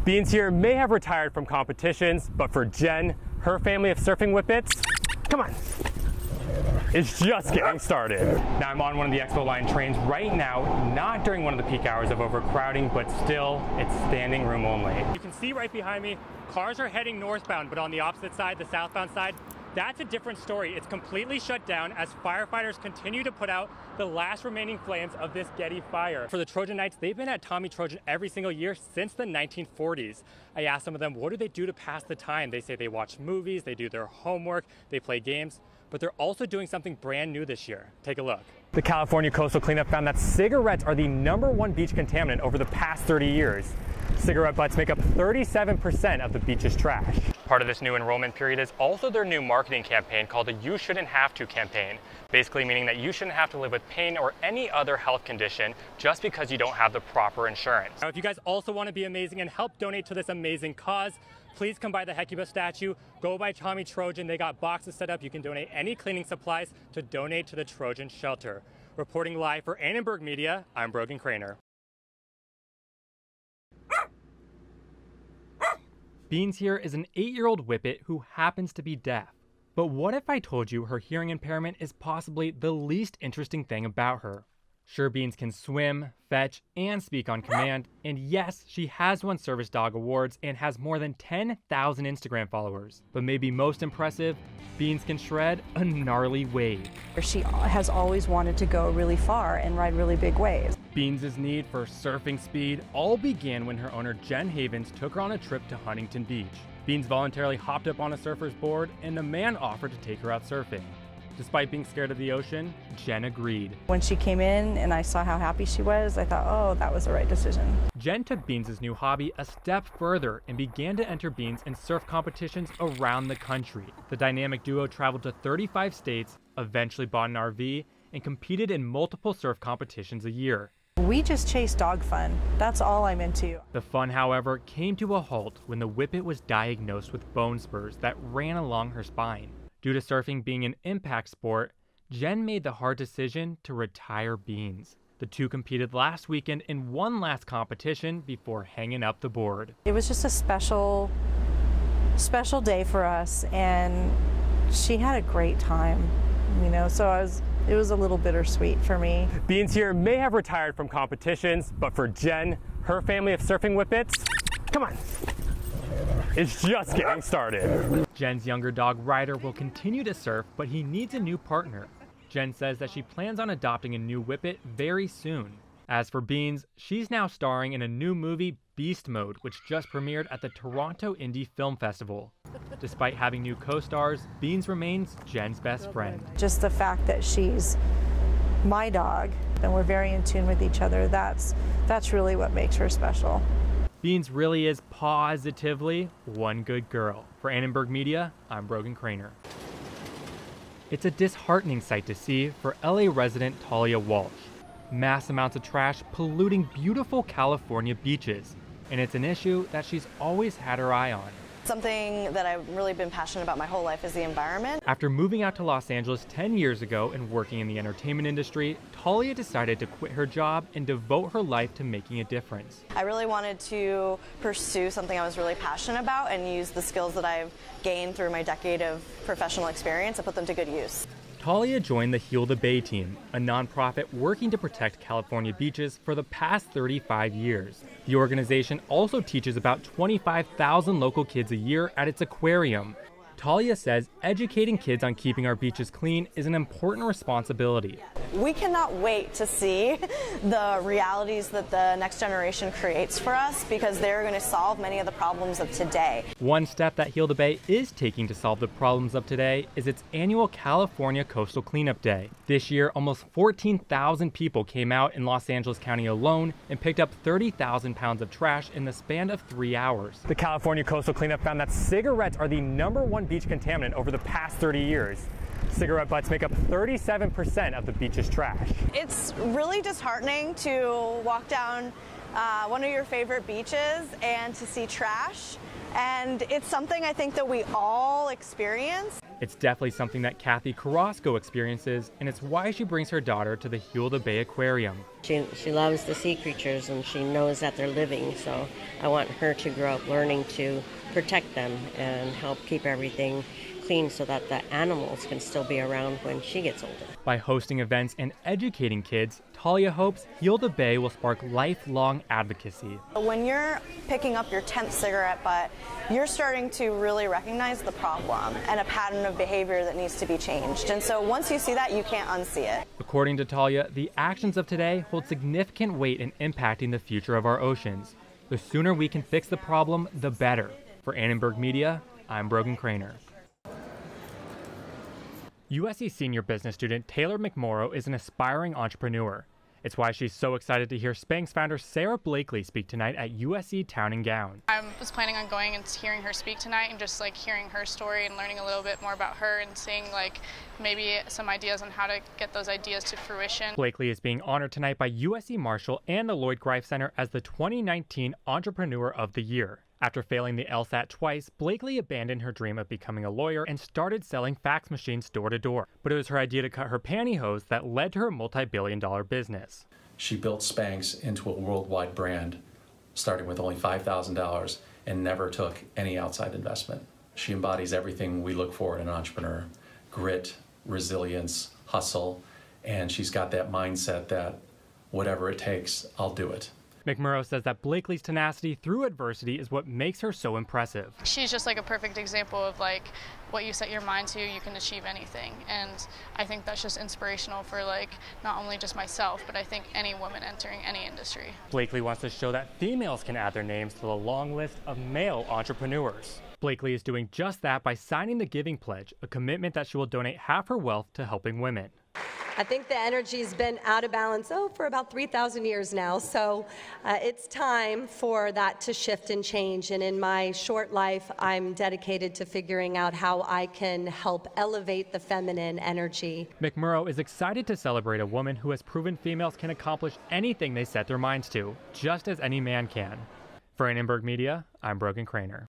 Beans here may have retired from competitions, but for Jen, her family of surfing whippets, come on, it's just getting started. Now I'm on one of the Expo Line trains right now, not during one of the peak hours of overcrowding, but still, it's standing room only. You can see right behind me, cars are heading northbound, but on the opposite side, the southbound side, that's a different story. It's completely shut down as firefighters continue to put out the last remaining flames of this Getty fire. For the Trojan Knights, they've been at Tommy Trojan every single year since the 1940s. I asked some of them, what do they do to pass the time? They say they watch movies, they do their homework, they play games, but they're also doing something brand new this year. Take a look. The California Coastal Cleanup found that cigarettes are the #1 beach contaminant over the past 30 years. Cigarette butts make up 37% of the beach's trash. Part of this new enrollment period is also their new marketing campaign called the You Shouldn't Have To campaign, basically meaning that you shouldn't have to live with pain or any other health condition just because you don't have the proper insurance. Now, if you guys also want to be amazing and help donate to this amazing cause, please come by the Hecuba statue, go by Tommy Trojan. They got boxes set up. You can donate any cleaning supplies to donate to the Trojan Shelter. Reporting live for Annenberg Media, I'm Brogan Krooener. Beans here is an 8-year-old whippet who happens to be deaf. But what if I told you her hearing impairment is possibly the least interesting thing about her? Sure, Beans can swim, fetch, and speak on command, and yes, she has won Service Dog Awards and has more than 10,000 Instagram followers. But maybe most impressive, Beans can shred a gnarly wave. She has always wanted to go really far and ride really big waves. Beans' need for surfing speed all began when her owner Jen Havens took her on a trip to Huntington Beach. Beans voluntarily hopped up on a surfer's board and the man offered to take her out surfing. Despite being scared of the ocean, Jen agreed. When she came in and I saw how happy she was, I thought, oh, that was the right decision. Jen took Beans' new hobby a step further and began to enter Beans in surf competitions around the country. The dynamic duo traveled to 35 states, eventually bought an RV, and competed in multiple surf competitions a year. We just chase dog fun. That's all I'm into. The fun, however, came to a halt when the whippet was diagnosed with bone spurs that ran along her spine. Due to surfing being an impact sport, Jen made the hard decision to retire Beans. The two competed last weekend in one last competition before hanging up the board. It was just a special day for us, and she had a great time, you know, so it was a little bittersweet for me. Beans here may have retired from competitions, but for Jen, her family of surfing whippets, come on, it's just getting started. Jen's younger dog Ryder will continue to surf, but he needs a new partner. Jen says that she plans on adopting a new whippet very soon. As for Beans, she's now starring in a new movie, Beast Mode, which just premiered at the Toronto Indie Film Festival. Despite having new co-stars, Beans remains Jen's best friend. Just the fact that she's my dog and we're very in tune with each other, that's really what makes her special. Beans really is positively one good girl. For Annenberg Media, I'm Brogan Krooener. It's a disheartening sight to see for LA resident Talia Walsh. Mass amounts of trash polluting beautiful California beaches, and it's an issue that she's always had her eye on. Something that I've really been passionate about my whole life is the environment. After moving out to Los Angeles 10 years ago and working in the entertainment industry, Talia decided to quit her job and devote her life to making a difference. I really wanted to pursue something I was really passionate about and use the skills that I've gained through my decade of professional experience and put them to good use. Talia joined the Heal the Bay team, a nonprofit working to protect California beaches for the past 35 years. The organization also teaches about 25,000 local kids a year at its aquarium. Talia says educating kids on keeping our beaches clean is an important responsibility. We cannot wait to see the realities that the next generation creates for us because they're going to solve many of the problems of today. One step that Heal the Bay is taking to solve the problems of today is its annual California Coastal Cleanup Day. This year, almost 14,000 people came out in Los Angeles County alone and picked up 30,000 pounds of trash in the span of 3 hours. The California Coastal Cleanup found that cigarettes are the #1 beach contaminant over the past 30 years. Cigarette butts make up 37% of the beach's trash. It's really disheartening to walk down one of your favorite beaches and to see trash. And it's something I think that we all experience. It's definitely something that Kathy Carrasco experiences, and it's why she brings her daughter to the Heal the Bay Aquarium. She loves the sea creatures and she knows that they're living, so I want her to grow up learning to protect them and help keep everything clean so that the animals can still be around when she gets older. By hosting events and educating kids, Talia hopes Heal the Bay will spark lifelong advocacy. When you're picking up your 10th cigarette butt, you're starting to really recognize the problem and a pattern of behavior that needs to be changed. And so once you see that, you can't unsee it. According to Talia, the actions of today hold significant weight in impacting the future of our oceans. The sooner we can fix the problem, the better. For Annenberg Media, I'm Brogan Kreuener. USC senior business student Taylor McMorrow is an aspiring entrepreneur. It's why she's so excited to hear Spanx founder Sarah Blakely speak tonight at USC Town and Gown. I was planning on going and hearing her speak tonight and just like hearing her story and learning a little bit more about her and seeing like maybe some ideas on how to get those ideas to fruition. Blakely is being honored tonight by USC Marshall and the Lloyd Greif Center as the 2019 Entrepreneur of the Year. After failing the LSAT twice, Blakely abandoned her dream of becoming a lawyer and started selling fax machines door to door. But it was her idea to cut her pantyhose that led to her multi-billion-dollar business. She built Spanx into a worldwide brand, starting with only $5,000 and never took any outside investment. She embodies everything we look for in an entrepreneur: grit, resilience, hustle, and she's got that mindset that whatever it takes, I'll do it. McMurrow says that Blakely's tenacity through adversity is what makes her so impressive. She's just like a perfect example of like what you set your mind to, you can achieve anything. And I think that's just inspirational for like not only just myself, but I think any woman entering any industry. Blakely wants to show that females can add their names to the long list of male entrepreneurs. Blakely is doing just that by signing the Giving Pledge, a commitment that she will donate half her wealth to helping women. I think the energy's been out of balance, for about 3,000 years now. So it's time for that to shift and change. And in my short life, I'm dedicated to figuring out how I can help elevate the feminine energy. McMurrow is excited to celebrate a woman who has proven females can accomplish anything they set their minds to, just as any man can. For Annenberg Media, I'm Brogan Kreuener.